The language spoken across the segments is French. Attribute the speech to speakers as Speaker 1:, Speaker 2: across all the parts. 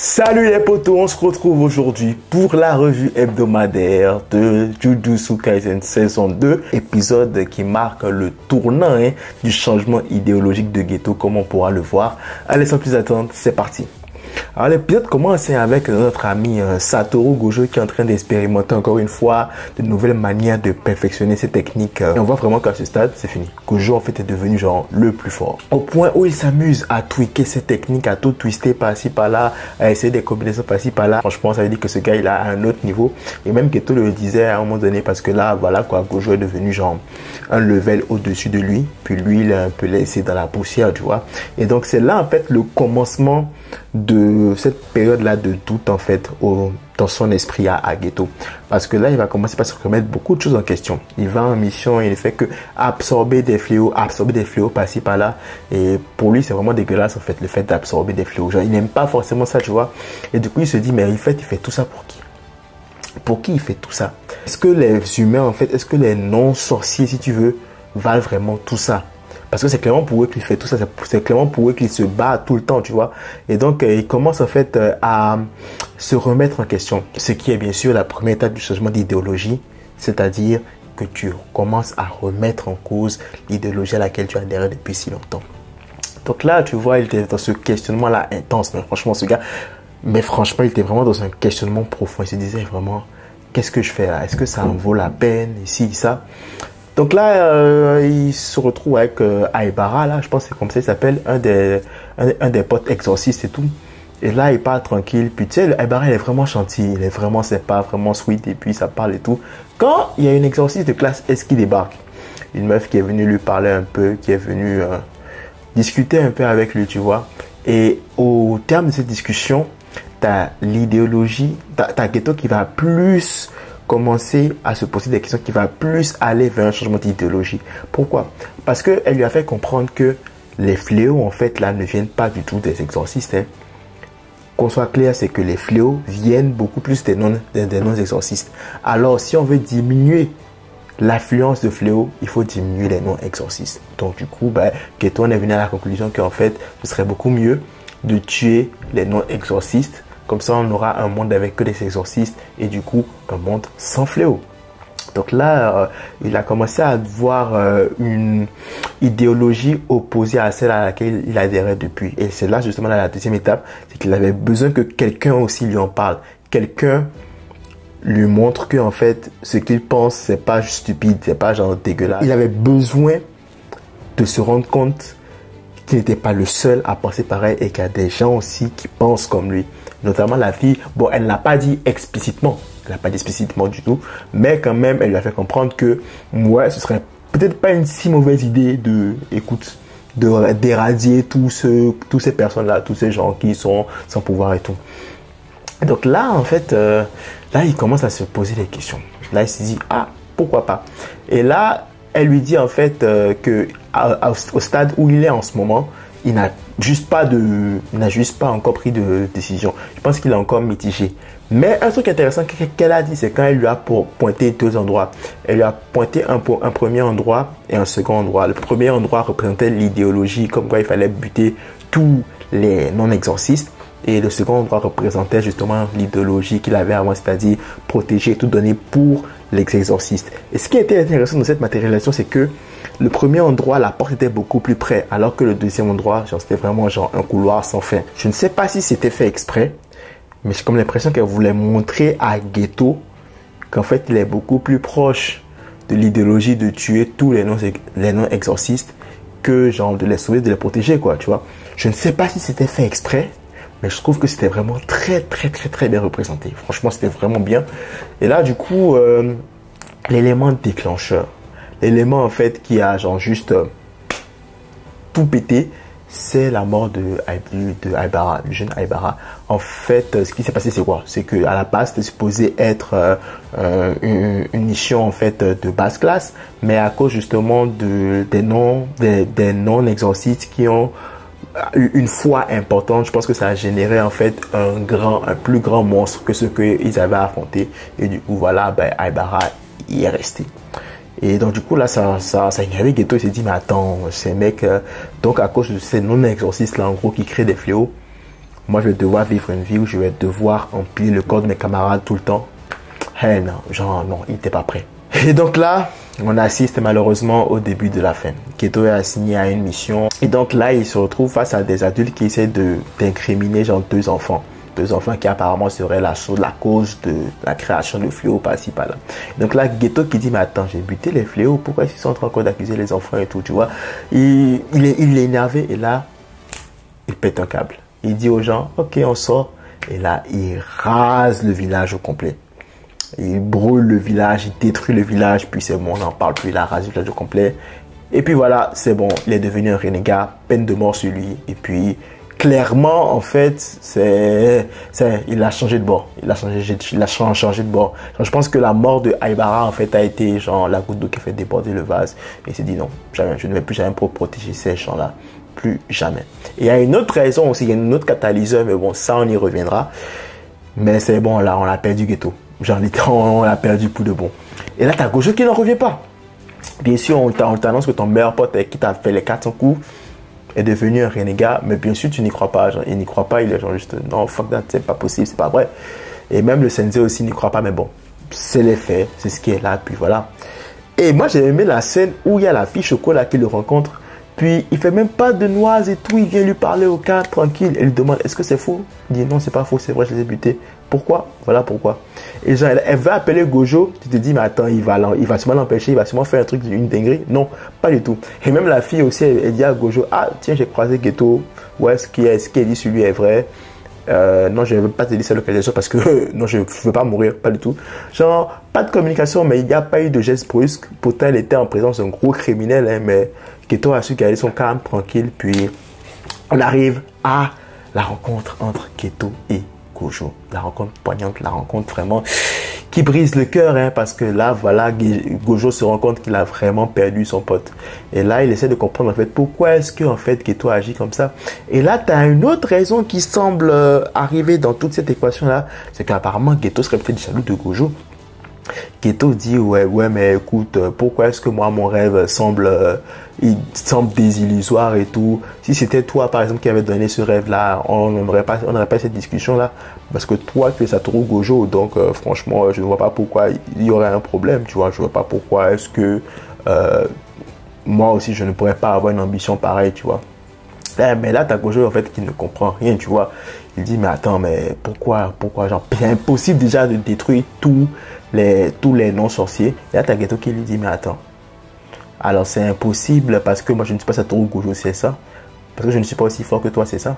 Speaker 1: Salut les potos, on se retrouve aujourd'hui pour la revue hebdomadaire de Jujutsu Kaisen saison 2, épisode qui marque le tournant du changement idéologique de Geto, comme on pourra le voir. Allez, sans plus attendre, c'est parti. Alors l'épisode commence avec notre ami Satoru Gojo qui est en train d'expérimenter encore une fois de nouvelles manières de perfectionner ses techniques. Et on voit vraiment qu'à ce stade, c'est fini. Gojo en fait est devenu genre le plus fort. Au point où il s'amuse à tweaker ses techniques, à tout twister par-ci par-là, à essayer des combinaisons par-ci par-là. Franchement, ça veut dire que ce gars il a un autre niveau. Et même Geto le disait à un moment donné parce que là, voilà quoi, Gojo est devenu genre un level au-dessus de lui. Puis lui, il est un peu laissé dans la poussière, tu vois. Et donc c'est là en fait le commencement de cette période-là de doute en fait dans son esprit à Geto. Parce que là, il va commencer par se remettre beaucoup de choses en question. Il va en mission, il ne fait que absorber des fléaux par-ci par-là. Et pour lui, c'est vraiment dégueulasse en fait, le fait d'absorber des fléaux. Genre, il n'aime pas forcément ça, tu vois. Et du coup, il se dit, mais en fait, il fait tout ça pour qui? Pour qui il fait tout ça? Est-ce que les humains, en fait, est-ce que les non-sorciers, si tu veux, valent vraiment tout ça? Parce que c'est clairement pour eux qu'il fait tout ça, c'est clairement pour eux qu'il se bat tout le temps, tu vois. Et donc, il commence en fait à se remettre en question. Ce qui est bien sûr la première étape du changement d'idéologie, c'est-à-dire que tu commences à remettre en cause l'idéologie à laquelle tu adhères depuis si longtemps. Donc là, tu vois, il était dans ce questionnement-là intense. Mais franchement, il était vraiment dans un questionnement profond. Il se disait vraiment, qu'est-ce que je fais là? Est-ce que ça en vaut la peine? Ici, ça. Donc là, il se retrouve avec Aibara, là, je pense que c'est comme ça il s'appelle, un des potes exorcistes et tout. Et là, il parle tranquille. Puis tu sais, Aibara, il est vraiment gentil, il est vraiment sympa, vraiment sweet, et puis ça parle et tout. Quand il y a une exorciste de classe S qui débarque, une meuf qui est venue lui parler un peu, qui est venue discuter un peu avec lui, tu vois. Et au terme de cette discussion, t'as l'idéologie, t'as Geto qui va plus commencer à se poser des questions, qui va plus aller vers un changement d'idéologie. Pourquoi? Parce qu'elle lui a fait comprendre que les fléaux, en fait, là, ne viennent pas du tout des exorcistes. Hein. Qu'on soit clair, c'est que les fléaux viennent beaucoup plus des non-exorcistes. Alors, si on veut diminuer l'affluence de fléaux, il faut diminuer les non-exorcistes. Donc, du coup, Geto en est venu à la conclusion qu'en fait, ce serait beaucoup mieux de tuer les non-exorcistes. Comme ça, on aura un monde avec que des exorcistes et du coup, un monde sans fléau. Donc là, il a commencé à voir une idéologie opposée à celle à laquelle il adhérait depuis. Et c'est là justement la deuxième étape, c'est qu'il avait besoin que quelqu'un aussi lui en parle. Quelqu'un lui montre que en fait, ce qu'il pense, c'est pas stupide, c'est pas genre dégueulasse. Il avait besoin de se rendre compte qu'il n'était pas le seul à penser pareil et qu'il y a des gens aussi qui pensent comme lui. Notamment la fille, bon, elle ne l'a pas dit explicitement, elle n'a pas dit explicitement du tout, mais quand même, elle lui a fait comprendre que, ouais, ce serait peut-être pas une si mauvaise idée d'éradier tous ces personnes-là, tous ces gens qui sont sans pouvoir et tout. Donc là, en fait, là, il commence à se poser des questions. Là, il se dit, ah, pourquoi pas? Et là, elle lui dit en fait que au stade où il est en ce moment, il n'a juste pas encore pris de décision. Je pense qu'il est encore mitigé. Mais un truc intéressant qu'elle a dit, c'est quand elle lui a pointé deux endroits. Elle lui a pointé un premier endroit et un second endroit. Le premier endroit représentait l'idéologie, comme quoi il fallait buter tous les non-exorcistes. Et le second endroit représentait justement l'idéologie qu'il avait avant, c'est-à-dire protéger et tout donner pour les exorcistes. Et ce qui était intéressant dans cette matérialisation, c'est que le premier endroit, la porte était beaucoup plus près, alors que le deuxième endroit, c'était vraiment genre un couloir sans fin. Je ne sais pas si c'était fait exprès, mais j'ai comme l'impression qu'elle voulait montrer à Geto qu'en fait, il est beaucoup plus proche de l'idéologie de tuer tous les non-exorcistes que genre de les sauver, de les protéger, quoi, tu vois. Je ne sais pas si c'était fait exprès, mais je trouve que c'était vraiment très bien représenté. Franchement, c'était vraiment bien. Et là, du coup, l'élément déclencheur, l'élément en fait qui a genre juste tout pété, c'est la mort de Aibara, le jeune Aibara. En fait, ce qui s'est passé, c'est quoi? C'est que à la base, c'était supposé être une mission en fait de basse classe, mais à cause justement des non-exorcistes qui ont une foi importante, je pense que ça a généré en fait un plus grand monstre que ce qu'ils avaient affronté. Et du coup, voilà, Aibara y est resté. Et donc du coup là ça a énervé Geto. Il s'est dit mais attends, ces mecs donc à cause de ces non-exorcistes là en gros qui créent des fléaux, moi je vais devoir vivre une vie où je vais devoir empiler le corps de mes camarades tout le temps. Eh non, genre non, il n'était pas prêt. Et donc là, on assiste malheureusement au début de la fin. Keto est assigné à une mission. Et donc là, il se retrouve face à des adultes qui essaient d'incriminer genre deux enfants. Deux enfants qui apparemment seraient la cause de la création de fléaux par-ci par-là. Donc là, Geto qui dit, mais attends, j'ai buté les fléaux, pourquoi ils sont en train d'accuser les enfants et tout, tu vois. Il est énervé et là, il pète un câble. Il dit aux gens, ok, on sort. Et là, il rase le village au complet. Il brûle le village, il détruit le village, puis c'est bon, on n'en parle plus, il a rasé le village au complet. Et puis voilà, c'est bon, il est devenu un renégat, peine de mort sur lui. Et puis, clairement, en fait, il a changé de bord. Il a changé de bord. Genre, je pense que la mort de Aibara, en fait, a été genre la goutte d'eau qui a fait déborder le vase. Et il s'est dit non, jamais, je ne vais plus jamais protéger ces gens-là. Plus jamais. Et il y a une autre raison aussi, il y a une autre catalyseur, mais bon, ça, on y reviendra. Mais c'est bon, là, on a perdu Geto. Genre, on l'a perdu pour de bon. Et là, t'as Gojo qui n'en revient pas. Bien sûr, on t'annonce que ton meilleur pote avec qui t'as fait les 400 coups est devenu un renégat. Mais bien sûr, tu n'y crois pas. Genre, il n'y croit pas. Il est genre juste, non, fuck that, c'est pas possible, c'est pas vrai. Et même le sensei aussi n'y croit pas. Mais bon, c'est les faits. C'est ce qui est là. Puis voilà. Et moi, j'ai aimé la scène où il y a la fille Chocolat qui le rencontre. Puis, il fait même pas de noise et tout. Il vient lui parler au cas, tranquille. Elle lui demande, est-ce que c'est faux? Il dit, non, c'est pas faux, c'est vrai, je les ai butés. Pourquoi? Voilà pourquoi. Et genre, elle veut appeler Gojo. Tu te dis, mais attends, il va sûrement l'empêcher. Il va sûrement faire un truc, une dinguerie. Non, pas du tout. Et même la fille aussi, elle dit à Gojo, ah, tiens, j'ai croisé Geto. Ouais, ce qu'elle dit sur lui est vrai. Non, je ne veux pas te dire sa localisation parce que non, je ne veux pas mourir, pas du tout. Genre, pas de communication, mais il n'y a pas eu de geste brusque. Pourtant, elle était en présence d'un gros criminel, hein, mais Geto a su garder son calme, tranquille. Puis, on arrive à la rencontre entre Geto et Gojo. La rencontre poignante, la rencontre vraiment qui brise le cœur, hein, parce que là, voilà, Gojo se rend compte qu'il a vraiment perdu son pote. Et là, il essaie de comprendre, en fait, pourquoi est-ce que, en fait, Geto agit comme ça. Et là, tu as une autre raison qui semble arriver dans toute cette équation-là. C'est qu'apparemment, Geto serait peut-être jaloux de Gojo. Geto dit, ouais, mais écoute, pourquoi est-ce que moi, mon rêve semble désillusoire et tout. Si c'était toi, par exemple, qui avait donné ce rêve-là, on n'aurait pas cette discussion-là. Parce que toi, tu es Satoru Gojo, donc franchement, je ne vois pas pourquoi il y aurait un problème, tu vois. Je ne vois pas pourquoi est-ce que moi aussi, je ne pourrais pas avoir une ambition pareille, tu vois. Mais là, tu as Gojo, en fait, qui ne comprend rien, tu vois. Il dit, mais attends, mais pourquoi, genre, c'est impossible déjà de détruire tous les non-sorciers. Et là, tu as Geto qui lui dit, mais attends. Alors, c'est impossible parce que moi, je ne suis pas Satoru Gojo, c'est ça. Parce que je ne suis pas aussi fort que toi, c'est ça.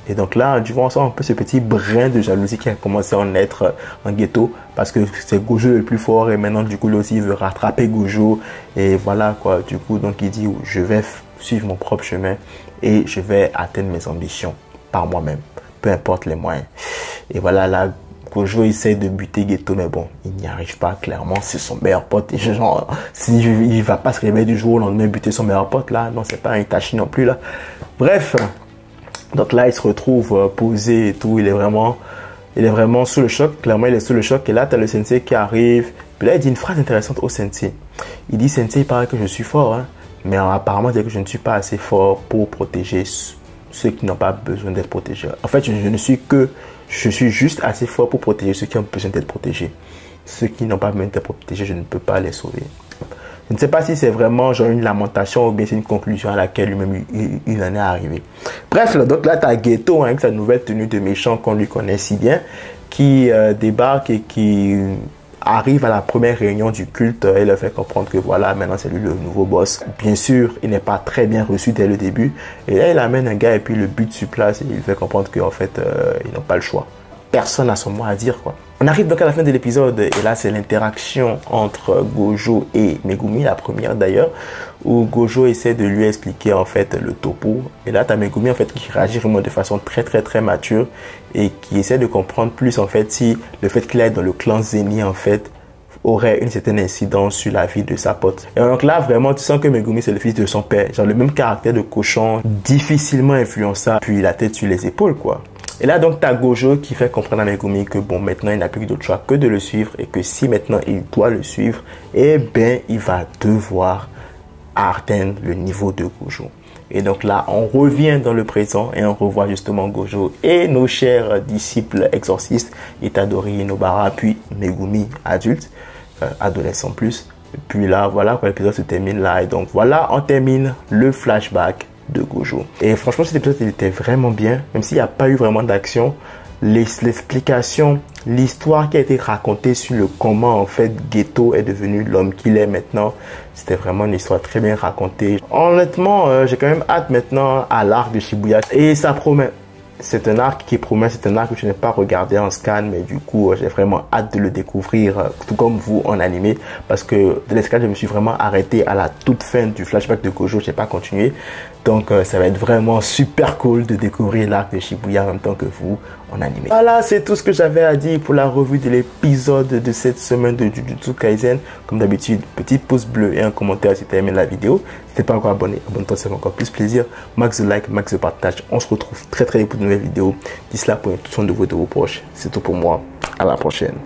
Speaker 1: Et donc là, tu vois, on sent un peu ce petit brin de jalousie qui a commencé à en être en Geto. Parce que c'est Gojo le plus fort et maintenant, du coup, lui aussi, il veut rattraper Gojo. Et voilà, quoi. Du coup, donc, il dit, je vais suivre mon propre chemin et je vais atteindre mes ambitions par moi-même. Peu importe les moyens. Et voilà, là, Gojo essaie de buter Geto, mais bon, il n'y arrive pas, clairement, c'est son meilleur pote. Et genre, il va pas se réveiller du jour au lendemain buter son meilleur pote, là, non, c'est pas un Itachi non plus, là. Bref, donc là, il se retrouve posé et tout, il est vraiment sous le choc, clairement, il est sous le choc. Et là, tu as le sensei qui arrive, puis là, il dit une phrase intéressante au sensei. Il dit, sensei, il paraît que je suis fort, hein, mais apparemment, il dit que je ne suis pas assez fort pour protéger ceux qui n'ont pas besoin d'être protégés. En fait, je suis juste assez fort pour protéger ceux qui ont besoin d'être protégés. Ceux qui n'ont pas besoin d'être protégés, je ne peux pas les sauver. Je ne sais pas si c'est vraiment genre une lamentation ou bien c'est une conclusion à laquelle lui-même il en est arrivé. Bref, là, donc là, tu as Geto, hein, avec sa nouvelle tenue de méchant qu'on lui connaît si bien, qui débarque et qui arrive à la première réunion du culte et le fait comprendre que voilà, maintenant c'est lui le nouveau boss. Bien sûr, il n'est pas très bien reçu dès le début. Et là, il amène un gars et puis le bute sur place et il fait comprendre qu'en fait, ils n'ont pas le choix. Personne n'a son mot à dire, quoi. On arrive donc à la fin de l'épisode et là, c'est l'interaction entre Gojo et Megumi, la première d'ailleurs, où Gojo essaie de lui expliquer en fait le topo. Et là, tu as Megumi en fait qui réagit vraiment de façon très mature et qui essaie de comprendre plus en fait si le fait qu'il est dans le clan Zeni en fait aurait une certaine incidence sur la vie de sa pote. Et donc là, vraiment, tu sens que Megumi, c'est le fils de son père. Genre le même caractère de cochon, difficilement influençable, puis la tête sur les épaules, quoi. Et là, donc, tu as Gojo qui fait comprendre à Megumi que, bon, maintenant, il n'a plus d'autre choix que de le suivre et que si maintenant il doit le suivre, eh bien, il va devoir atteindre le niveau de Gojo. Et donc là, on revient dans le présent et on revoit justement Gojo et nos chers disciples exorcistes, Itadori, Nobara, puis Megumi, adulte, adolescent plus. Et puis là, voilà, quand l'épisode se termine là. Et donc voilà, on termine le flashback de Gojo. Et franchement, cet épisode, il était vraiment bien, même s'il n'y a pas eu vraiment d'action. L'explication, l'histoire qui a été racontée sur le comment en fait Geto est devenu l'homme qu'il est maintenant, c'était vraiment une histoire très bien racontée. Honnêtement, j'ai quand même hâte maintenant à l'arc de Shibuya et ça promet. C'est un arc qui promet, c'est un arc que je n'ai pas regardé en scan, mais du coup, j'ai vraiment hâte de le découvrir, tout comme vous en animé, parce que de l'escale, je me suis vraiment arrêté à la toute fin du flashback de Gojo, je n'ai pas continué. Donc, ça va être vraiment super cool de découvrir l'arc de Shibuya en même temps que vous en animé. Voilà, c'est tout ce que j'avais à dire pour la revue de l'épisode de cette semaine de Jujutsu Kaisen. Comme d'habitude, petit pouce bleu et un commentaire si tu as aimé la vidéo. Si tu n'es pas encore abonné, abonne-toi, ça fait encore plus plaisir. Max de like, max de partage. On se retrouve très vite pour de nouvelles vidéos. D'ici là, prenez tout soin de vous et de vos proches. C'est tout pour moi. À la prochaine.